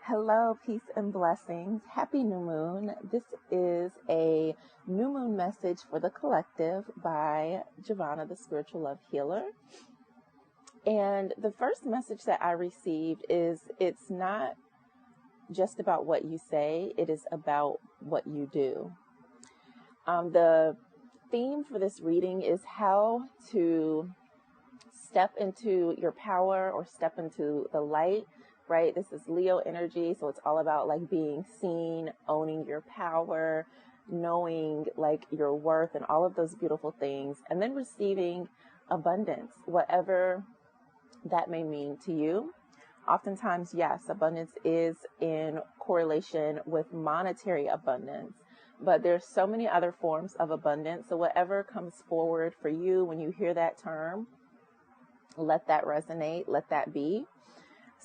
Hello, peace and blessings. Happy new moon. This is a new moon message for the collective by Jovhannah, the spiritual love healer. And the first message that I received is it's not just about what you say, it is about what you do. The theme for this reading is how to step into your power or step into the light, right? This is Leo energy, so it's all about like being seen, owning your power, knowing like your worth and all of those beautiful things, and then receiving abundance, whatever that may mean to you. Oftentimes, yes, abundance is in correlation with monetary abundance, but there's so many other forms of abundance. So whatever comes forward for you when you hear that term, let that resonate, let that be.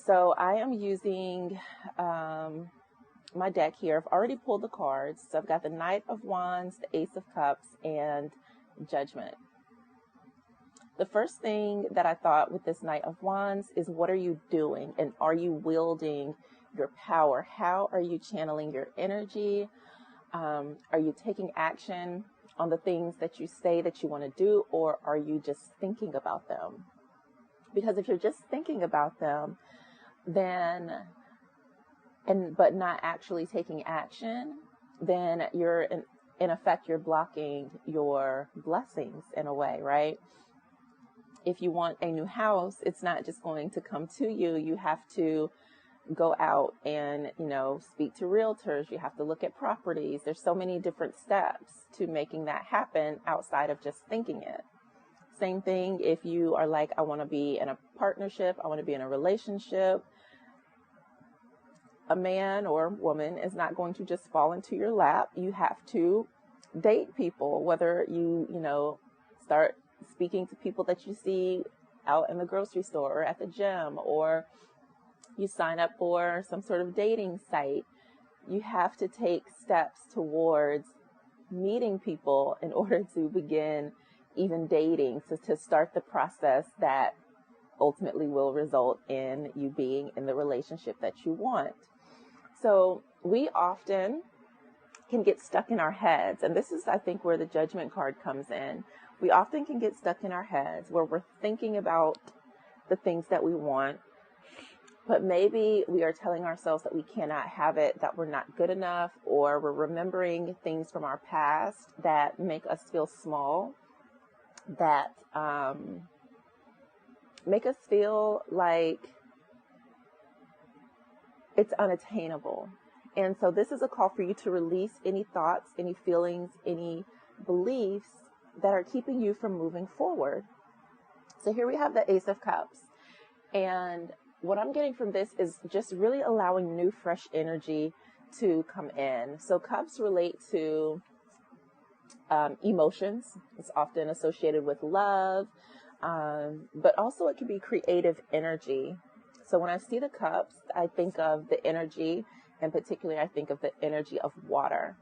So I am using my deck here. I've already pulled the cards. So I've got the Knight of Wands, the Ace of Cups, and Judgment. The first thing that I thought with this Knight of Wands is, what are you doing? And are you wielding your power? How are you channeling your energy? Are you taking action on the things that you say that you want to do, or are you just thinking about them? Because if you're just thinking about them, then, but not actually taking action, then you're in effect, you're blocking your blessings in a way, right? If you want a new house, it's not just going to come to you. You have to go out and, speak to realtors. You have to look at properties. There's so many different steps to making that happen outside of just thinking it. Same thing if you are like, I want to be in a partnership, I want to be in a relationship. A man or woman is not going to just fall into your lap. You have to date people, whether you start speaking to people that you see out in the grocery store or at the gym, or you sign up for some sort of dating site. You have to take steps towards meeting people in order to begin even dating, so to start the process that ultimately will result in you being in the relationship that you want. So we often can get stuck in our heads, and this is, I think, where the Judgment card comes in. We often can get stuck in our heads where we're thinking about the things that we want, but maybe we are telling ourselves that we cannot have it, that we're not good enough, or we're remembering things from our past that make us feel small, that make us feel like it's unattainable. And so this is a call for you to release any thoughts, any feelings, any beliefs that are keeping you from moving forward. So here we have the Ace of Cups. And what I'm getting from this is just really allowing new, fresh energy to come in. So cups relate to emotions. It's often associated with love, but also it can be creative energy. So when I see the cups, I think of the energy, and particularly I think of the energy of water.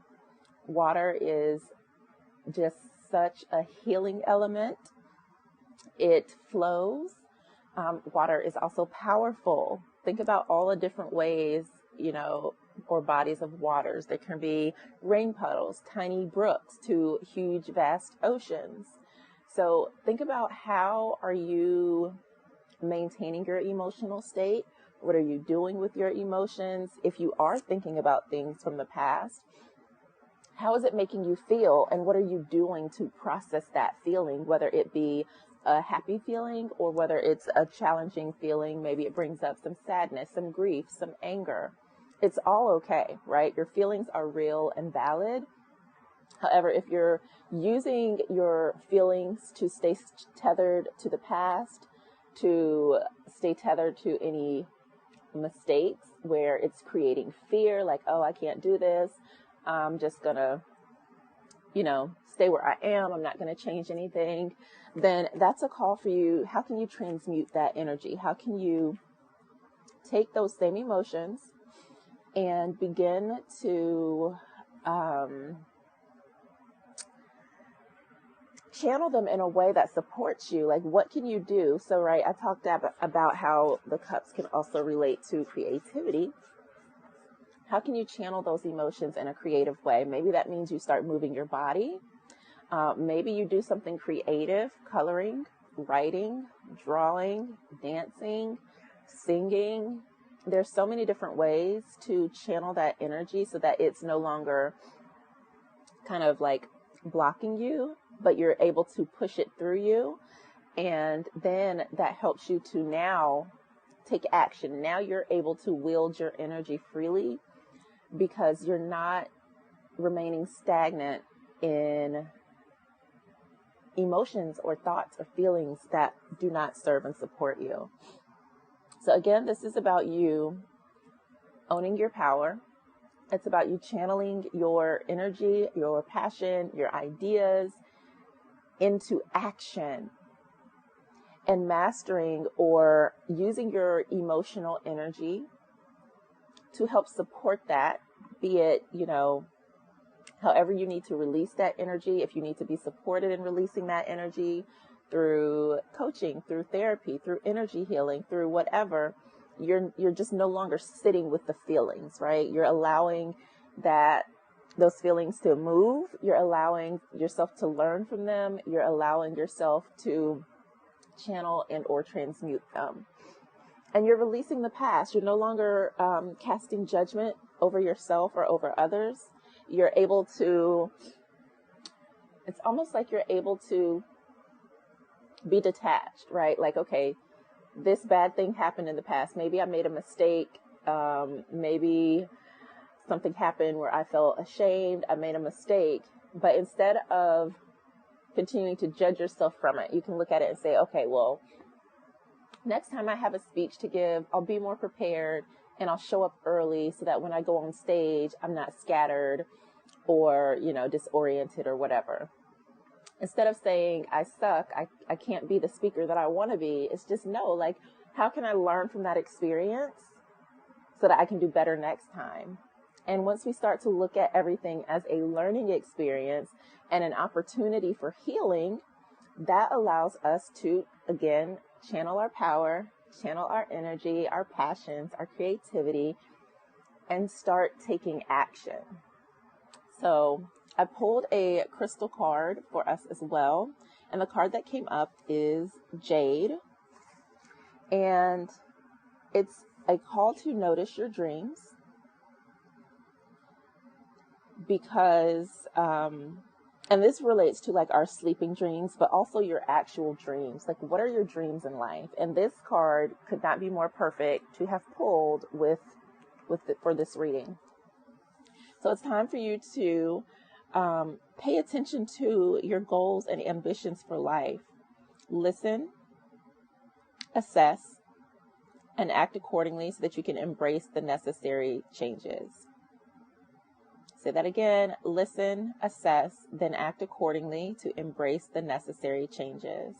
Water is just such a healing element. It flows. Water is also powerful. Think about all the different ways, or bodies of waters. There can be rain puddles, tiny brooks, to huge, vast oceans. So think about, how are you maintaining your emotional state? What are you doing with your emotions? If you are thinking about things from the past, how is it making you feel? And what are you doing to process that feeling, whether it be a happy feeling or whether it's a challenging feeling? Maybe it brings up some sadness, some grief, some anger. It's all okay, right? Your feelings are real and valid. However, if you're using your feelings to stay tethered to the past, to stay tethered to any mistakes where it's creating fear, like, oh, I can't do this, I'm just gonna, stay where I am, I'm not gonna change anything, then that's a call for you. How can you transmute that energy? How can you take those same emotions and begin to channel them in a way that supports you? Like, what can you do? So, right, I talked about how the cups can also relate to creativity. How can you channel those emotions in a creative way? Maybe that means you start moving your body. Maybe you do something creative, coloring, writing, drawing, dancing, singing. There's so many different ways to channel that energy so that it's no longer kind of like blocking you, but you're able to push it through you. And then that helps you to now take action. Now you're able to wield your energy freely because you're not remaining stagnant in emotions or thoughts or feelings that do not serve and support you. So again, this is about you owning your power. It's about you channeling your energy, your passion, your ideas into action and mastering or using your emotional energy to help support that, be it, however you need to release that energy. If you need to be supported in releasing that energy through coaching, through therapy, through energy healing, through whatever, you're just no longer sitting with the feelings, right? You're allowing those feelings to move. You're allowing yourself to learn from them. You're allowing yourself to channel and or transmute them. And you're releasing the past. You're no longer casting judgment over yourself or over others. You're able to, it's almost like you're able to be detached, right? Like, okay, this bad thing happened in the past. Maybe I made a mistake. Maybe something happened where I felt ashamed. I made a mistake. But instead of continuing to judge yourself from it, you can look at it and say, okay, well, next time I have a speech to give, I'll be more prepared and I'll show up early so that when I go on stage, I'm not scattered or, disoriented or whatever. Instead of saying, I suck, I can't be the speaker that I want to be, it's just, no, like, how can I learn from that experience so that I can do better next time? And once we start to look at everything as a learning experience and an opportunity for healing, that allows us to, again, channel our power, channel our energy, our passions, our creativity, and start taking action. So I pulled a crystal card for us as well. And the card that came up is Jade. And it's a call to notice your dreams. Because, and this relates to like our sleeping dreams, but also your actual dreams. Like, what are your dreams in life? And this card could not be more perfect to have pulled for this reading. So it's time for you to pay attention to your goals and ambitions for life. Listen, assess, and act accordingly so that you can embrace the necessary changes. Say that again. Listen, assess, then act accordingly to embrace the necessary changes.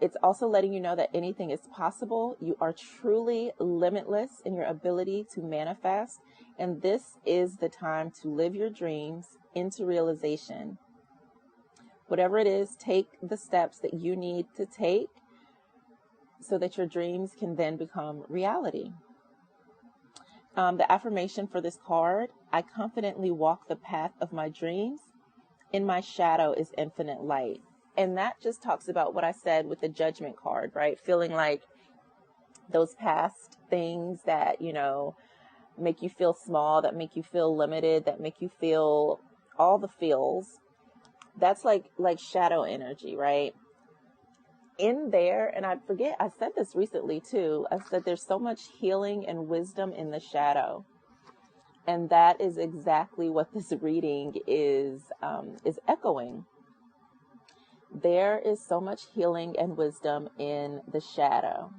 It's also letting you know that anything is possible. You are truly limitless in your ability to manifest. And this is the time to live your dreams into realization. Whatever it is, take the steps that you need to take so that your dreams can then become reality. The affirmation for this card: I confidently walk the path of my dreams. In my shadow is infinite light. And that just talks about what I said with the judgment card, right? Feeling like those past things that, make you feel small, that make you feel limited, that make you feel all the feels. That's like shadow energy, right? In there, and I forget, I said this recently too, I said there's so much healing and wisdom in the shadow. And that is exactly what this reading is echoing. There is so much healing and wisdom in the shadow.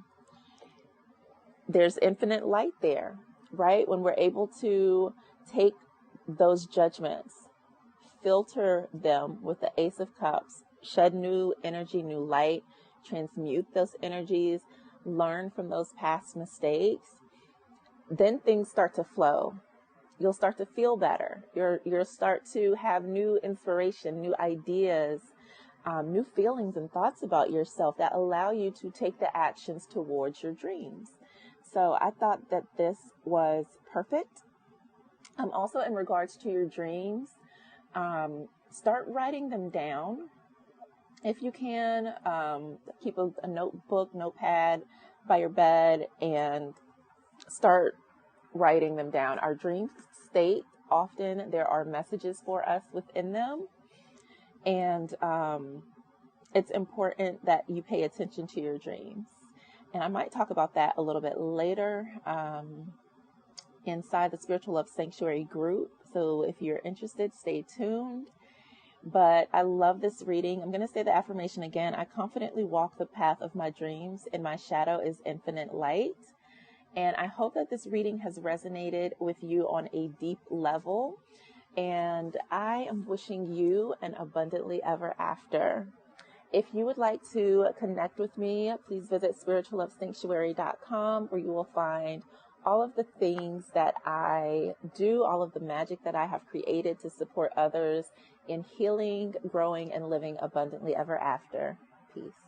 There's infinite light there, right? When we're able to take those judgments, filter them with the Ace of Cups, shed new energy, new light, transmute those energies, learn from those past mistakes, then things start to flow. You'll start to feel better. You'll start to have new inspiration, new ideas, new feelings and thoughts about yourself that allow you to take the actions towards your dreams. So I thought that this was perfect Also, in regards to your dreams, start writing them down. If you can, keep a notebook, notepad by your bed and start writing them down. Our dreams state often there are messages for us within them. And it's important that you pay attention to your dreams. And I might talk about that a little bit later inside the Spiritual Love Sanctuary group. So if you're interested, stay tuned. But I love this reading. I'm going to say the affirmation again. I confidently walk the path of my dreams, and my shadow is infinite light. And I hope that this reading has resonated with you on a deep level. And I am wishing you an abundantly ever after. If you would like to connect with me, please visit spirituallovesanctuary.com, where you will find all of the things that I do, all of the magic that I have created to support others in healing, growing, and living abundantly ever after. Peace.